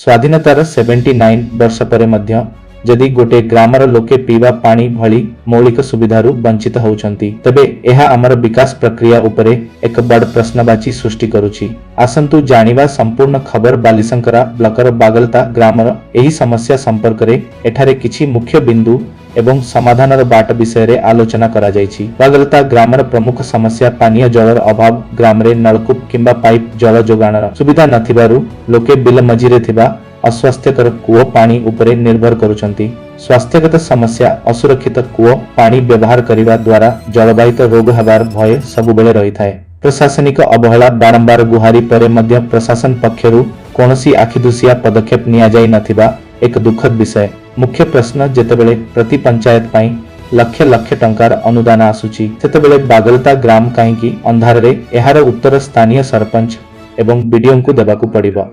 स्वाधीनतार 79 वर्ष पर मध्य जदि गोटे ग्रामर लोके पीवा पानी भली मौलिक सुविधारू वंचित होउछंती तबे एहा हमर विकास प्रक्रिया उपरे एक बड़ प्रश्नवाची सृष्टि करुछि। आसंतु जानिबा संपूर्ण खबर बालिशंकरा ब्लॉकर बागलता ग्रामर एही समस्या संपर्क रे एठारे किछि मुख्य बिंदु एवं समाधानर बाट विषय रे आलोचना करा जायछि। बागलता ग्रामर प्रमुख समस्या पानीय जलर अभाव, ग्राम रे नलकूप किंबा पाइप जल जोगाणर सुविधा नथिबारु लोके बिल मझिरे थिबा अस्वास्थ्यकर कूओ पानी उपरे निर्भर करुछंती। स्वास्थ्यगत समस्या असुरक्षित कूओ पानी व्यवहार करिबा द्वारा जलवाहित रोग हेबार भय सबुबेले रहिथाय। प्रशासनिक अवहेला बारंबार गुहारी परे मध्य प्रशासन पक्षरु कोनोसी आखिदुसिया पदक्षेप निया जाय नथिबा एक दुखद विषय। मुख्य प्रश्न जेतेबेले प्रति पंचायत पाई लक्ष लक्ष टंकार अनुदान आसुची सेतेबेले बागलता ग्राम काहींकी अंधार रे एहार उत्तर स्थानीय सरपंच एवं बीडीओ को देबाकू पड़िबो।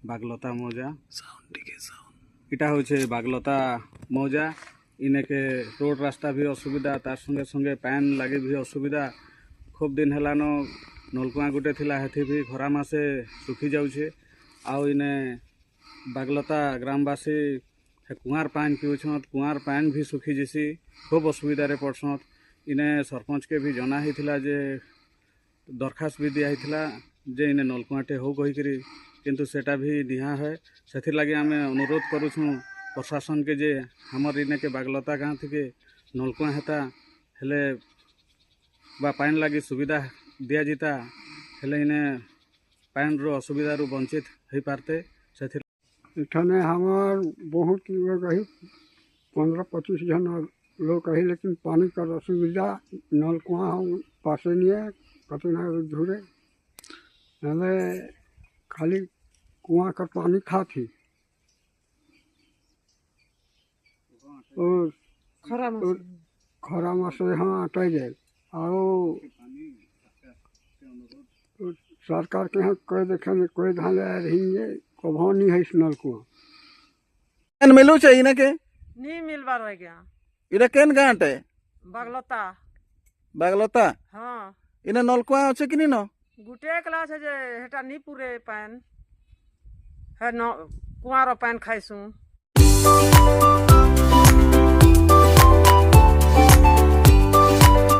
बागलता मौजा इटा होचे बागलता मौजा इनेके रोड रास्ता भी असुविधा तार संगे संगे पैन लगे भी असुविधा खूब दिन हेलान नलकुआ गुटे थिला हेथि भी खरा मासे सुखी जाउछे। आउ इने बागलता ग्रामवासी कुआर पान पिउछत कुआर पान भी सुखी जैसी खूब असुविधा रे पड़सत। इने सरपंच के भी जना हिथिला जे दरखास्त भी दिया हिथिला जे इने नलकुआटे हो कहिकरी किंतु सेटा भी दिहा है। सेथिर लगे आमे अनुरोध करूछु प्रशासन के जे हमर इने के बागलता गाँव थी के नलकुआ हेता हेले बा पान लगी सुविधा दिया जीता हेले इने पान रो असुविधा रो वंचित हो पारते। सेथिर इठाने हमार बहुत लोग रही 15-25 जन लोग रही लेकिन पानी का असुविधा नलकुआ पासे नहीं है कतई ना धुरे हमें खाली कुआं का पानी खाती खरा मासे हाँ अटै जाए और सरकार के यहाँ कोई देखे में कोई धान रहेंगे कभो नहीं है इस नलकुआ मिलू चाहिए ना के नहीं मिलवा रह गया इरा केन गांट है बागलता बागलता हाँ इना नलकुआ আছে कि न गुटे क्लास है जे हेटा नहीं पूरे पान है न कुआर पान खाइसू।